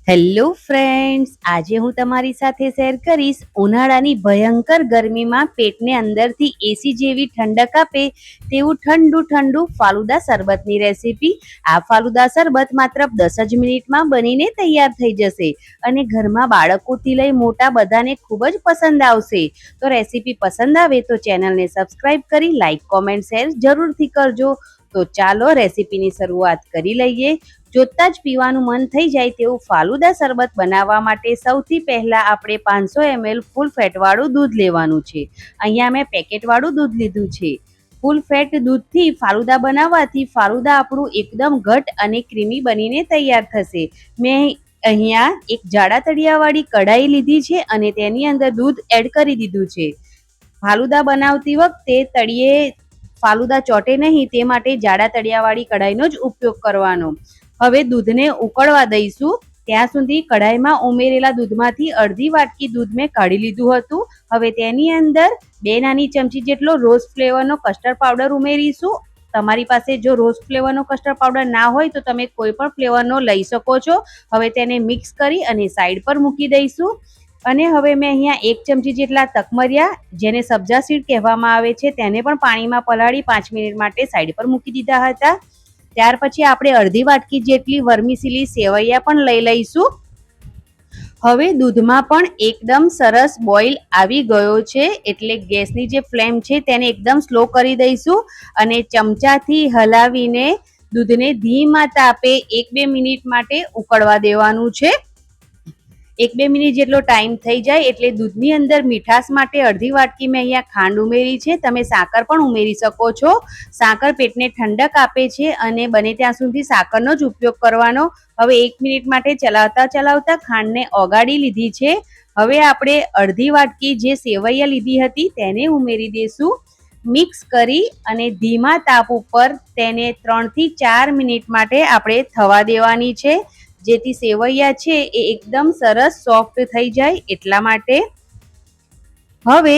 Hello friends, આજે હું તમારી સાથે શેર કરીશ ઉનાળાની ભયંકર ગરમીમાં પેટને અંદરથી એસી જેવી ઠંડક આપે તેવું ઠંડુ ઠંડુ ફાલુદા શરબતની રેસીપી। આ ફાલુદા શરબત માત્ર 10 જ મિનિટમાં બનીને તૈયાર થઈ જશે અને ઘરમાં બાળકોથી લઈ મોટા બધાને ખૂબ જ પસંદ આવશે। તો રેસીપી પસંદ આવે તો ચેનલને સબસ્ક્રાઇબ કરી લાઇક કોમેન્ટ શેર જરૂરથી કરજો। તો ચાલો રેસીપીની શરૂઆત કરી લઈએ। જોતા જ પીવાનું મન થઈ જાય તેવું ફાલુદા શરબત બનાવવા માટે સૌથી પહેલા આપણે 500 ml ફૂલ ફેટ વાળું દૂધ લેવાનું છે। અહીંયા મેં પેકેટ વાળું દૂધ લીધું છે। ફૂલ ફેટ દૂધથી ફાલુદા બનાવવાથી ફાલુદા આપણું એકદમ ઘટ અને ક્રીમી બનીને તૈયાર થશે। મેં અહીંયા એક જાડા તળિયાવાળી કઢાઈ લીધી છે અને તેની અંદર દૂધ એડ કરી દીધું છે। ફાલુદા બનાવતી વખતે તળિયે ફાલુદા ચોટે નહીં તે માટે જાડા તળિયાવાળી કઢાઈનો જ ઉપયોગ કરવાનો। હવે દૂધને ઉકળવા દઈશું। ત્યાં સુધી કઢાઈમાં ઉમેરેલા દૂધમાંથી અડધી વાટકી દૂધ મેં કાઢી લીધું હતું। હવે તેની અંદર 2 નાની ચમચી જેટલો રોઝ ફ્લેવરનો કસ્ટર્ડ પાવડર ઉમેરીશું। તમારી પાસે જો રોઝ ફ્લેવરનો કસ્ટર્ડ પાવડર ના હોય તો તમે કોઈ પણ ફ્લેવરનો લઈ શકો છો। હવે તેને મિક્સ કરી અને સાઈડ પર મૂકી દઈશું। અને હવે મેં અહીંયા 1 ચમચી જેટલા તકમરિયા, જેને સબ્જા સીડ કહેવામાં આવે છે, તેને પણ પાણીમાં પલાળી 5 મિનિટ માટે સાઈડ પર મૂકી દીધા હતા। ત્યાર પછી આપણે અડધી વાટકી જેટલી વર્મિસેલી સેવૈયા પણ લઈ લઈશું। હવે દૂધમાં પણ એકદમ સરસ બોઇલ આવી ગયો છે, એટલે ગેસની જે ફ્લેમ છે તેને એકદમ સ્લો કરી દઈશું અને ચમચાથી હલાવીને દૂધને ધીમા તાપે 1-2 મિનિટ માટે ઉકળવા દેવાનું છે। 1-2 મિનિટ જેટલો ટાઈમ થઈ જાય એટલે દૂધની અંદર મીઠાશ માટે અડધી વાટકી મેં અહીંયા ખાંડ ઉમેરી છે। તમે સાકર પણ ઉમેરી શકો છો। સાકર પેટને ઠંડક આપે છે અને બને ત્યાં સુધી સાકરનો જ ઉપયોગ કરવાનો। હવે 1 મિનિટ માટે ચલાવતા ખાંડને ઓગાળી લીધી છે। હવે આપણે અડધી વાટકી જે સેવૈયા લીધી હતી તેને ઉમેરી દઈશું। મિક્સ કરી અને ધીમા તાપ ઉપર તેને 3 થી 4 મિનિટ માટે આપણે થવા દેવાની છે, જેથી સેવૈયા છે એ એકદમ સરસ સોફ્ટ થઈ જાય એટલા માટે। હવે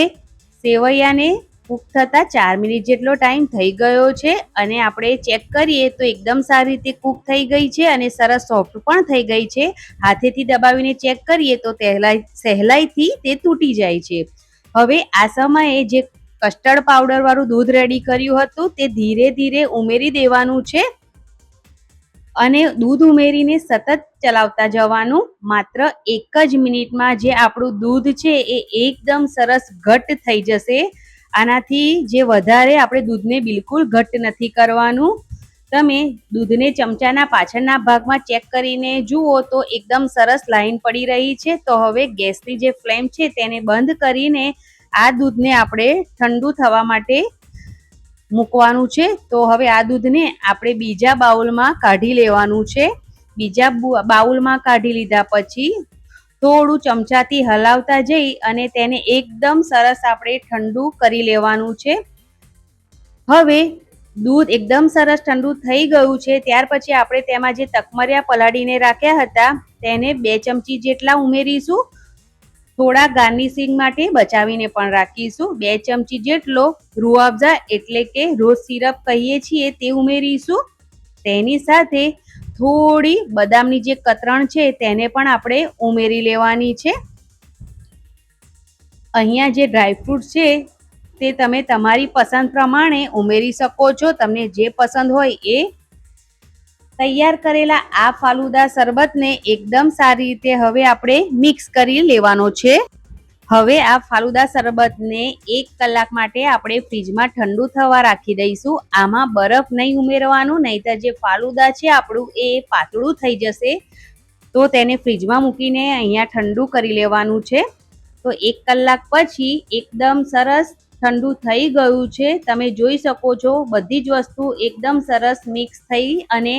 સેવૈયાને કૂક થતા 4 મિનિટ જેટલો ટાઈમ થઈ ગયો છે અને આપણે ચેક કરીએ તો એકદમ સારી રીતે કૂક થઈ ગઈ છે અને સરસ સોફ્ટ પણ થઈ ગઈ છે। હાથેથી દબાવીને ચેક કરીએ તો સહેલાઈથી તે તૂટી જાય છે। હવે આ સમયે જે કસ્ટર્ડ પાવડર વાળું દૂધ રેડી કર્યું હતું તે ધીરે ધીરે ઉમેરી દેવાનું છે અને દૂધ ઉમેરીને સતત ચલાવતા જવાનું। માત્ર 1 જ મિનિટમાં જે આપણું દૂધ છે એ એકદમ સરસ ઘટ્ટ થઈ જશે। આનાથી જે વધારે આપણે દૂધને બિલકુલ ઘટ્ટ નથી કરવાનું। તમે દૂધને ચમચાના પાછળના ભાગમાં ચેક કરીને જુઓ તો એકદમ સરસ લાઈન પડી રહી છે। તો હવે ગેસની જે ફ્લેમ છે તેને બંધ કરીને આ દૂધને આપણે ઠંડુ થવા માટે મૂકવાનું છે। તો હવે આ દૂધને આપણે બીજા બાઉલમાં કાઢી લેવાનું છે। બીજા બાઉલમાં કાઢી લીધા પછી થોડું ચમચાથી હલાવતા જઈ અને તેને એકદમ સરસ આપણે ઠંડુ કરી લેવાનું છે। હવે દૂધ એકદમ સરસ ઠંડુ થઈ ગયું છે। ત્યાર પછી આપણે તેમાં જે તકમરિયા પલાળીને રાખ્યા હતા તેને 2 ચમચી જેટલા ઉમેરીશું। થોડા ગાર્નિશિંગ માટે બચાવીને પણ રાખીશું। 2 ચમચી જેટલો રૂઅફઝા એટલે કે રોઝ સિરપ કહીએ છીએ તે ઉમેરીશું। તેની સાથે થોડી બદામની જે કતરણ છે તેને પણ આપણે ઉમેરી લેવાની છે। અહીંયા જે ડ્રાયફ્રૂટ છે તે તમે તમારી પસંદ પ્રમાણે ઉમેરી શકો છો, તમને જે પસંદ હોય એ। તૈયાર કરેલા આ ફાલુદા શરબતને એકદમ સારી રીતે હવે આપણે મિક્સ કરી લેવાનો છે। હવે આ ફાલુદા શરબતને 1 કલાક માટે આપણે ફ્રીજમાં ઠંડુ થવા રાખી દઈશું। આમાં બરફ નહીં ઉમેરવાનું, નહીંતર જે ફાલુદા છે આપણું એ પાતળું થઈ જશે। તો તેને ફ્રીજમાં મૂકીને અહીંયા ઠંડુ કરી લેવાનું છે। તો 1 કલાક પછી એકદમ સરસ ઠંડુ થઈ ગયું છે। તમે જોઈ શકો છો બધી જ વસ્તુ એકદમ સરસ મિક્સ થઈ અને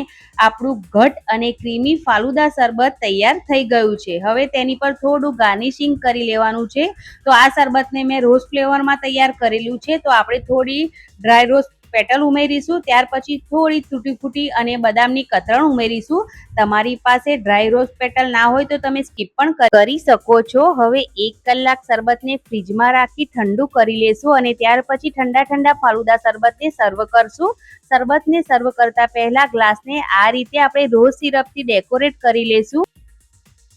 આપણું ઘટ અને ક્રીમી ફાલુદા શરબત તૈયાર થઈ ગયું છે। હવે તેની પર થોડું ગાર્નિશિંગ કરી લેવાનું છે। તો આ શરબતને મેં રોઝ ફ્લેવરમાં તૈયાર કરેલું છે, તો આપણે થોડી ડ્રાય રોઝ પેટલ ઉમેરીશું। ત્યાર પછી થોડી તૂટી ફૂટી અને બદામની કતરણ ઉમેરીશું। તમારી પાસે ડ્રાય રોઝ પેટલ ના હોય તો તમે સ્કીપ પણ કરી શકો છો। હવે 1 કલાક શરબતને ફ્રીજમાં રાખી ઠંડુ કરી લેશું અને ત્યાર પછી ઠંડા ફાલુદા શરબતને સર્વ કરશું। શરબતને સર્વ કરતા પહેલા ગ્લાસને આ રીતે આપણે રોઝ સિરપથી ડેકોરેટ કરી લેશું।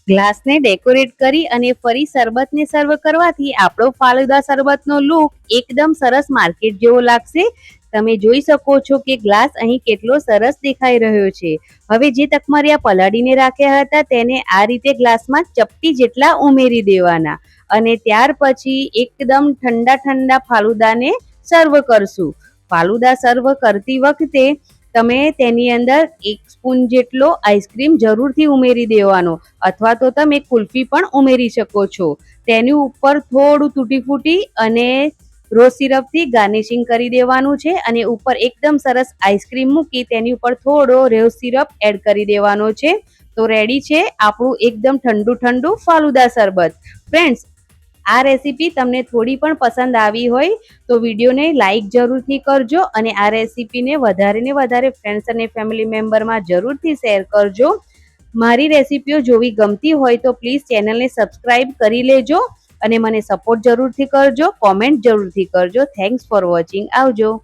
ગ્લાસને ડેકોરેટ કરી અને ફરી શરબતને સર્વ કરવાથી આપણો ફાલુદા શરબતનો લુક એકદમ સરસ માર્કેટ જેવો લાગશે. તમે જોઈ શકો છો કે ગ્લાસ અહીં કેટલો સરસ દેખાઈ રહ્યો છે. હવે જે તકમરિયા પલાળીને રાખ્યા હતા તેને આ રીતે ગ્લાસમાં ચપટી જેટલા ઉમેરી દેવાના અને ત્યાર પછી એકદમ ઠંડા ઠંડા ફાલુદાને સર્વ કરશું. ફાલુદા સર્વ કરતી વખતે તમે તેની અંદર 1 સ્પૂન જેટલો આઈસ્ક્રીમ જરૂરથી ઉમેરી દેવાનો અથવા તો તમે કુલ્ફી પણ ઉમેરી શકો છો. તેની ઉપર થોડું તૂટી ફૂટી અને રોઝ સિરપથી ગાર્નિશિંગ કરી દેવાનું છે અને ઉપર એકદમ સરસ આઈસ્ક્રીમ મૂકી તેની ઉપર થોડો રોઝ સિરપ એડ કરી દેવાનો છે. તો રેડી છે આપણું એકદમ ઠંડુ ઠંડુ ફાલુદા શરબત. ફ્રેન્ડ્સ, આ રેસીપી તમને થોડી પણ પસંદ આવી હોય તો વિડીયોને લાઈક જરૂરથી કરજો અને આ રેસીપીને વધારે ને વધારે ફ્રેન્ડ્સ અને ફેમિલી મેમ્બરમાં જરૂરથી શેર કરજો. મારી રેસીપીઓ જોવી ગમતી હોય તો પ્લીઝ ચેનલને સબસ્ક્રાઈબ કરી લેજો અને મને સપોર્ટ જરૂરથી કરજો. કોમેન્ટ જરૂરથી કરજો. Thanks for watching. આવજો.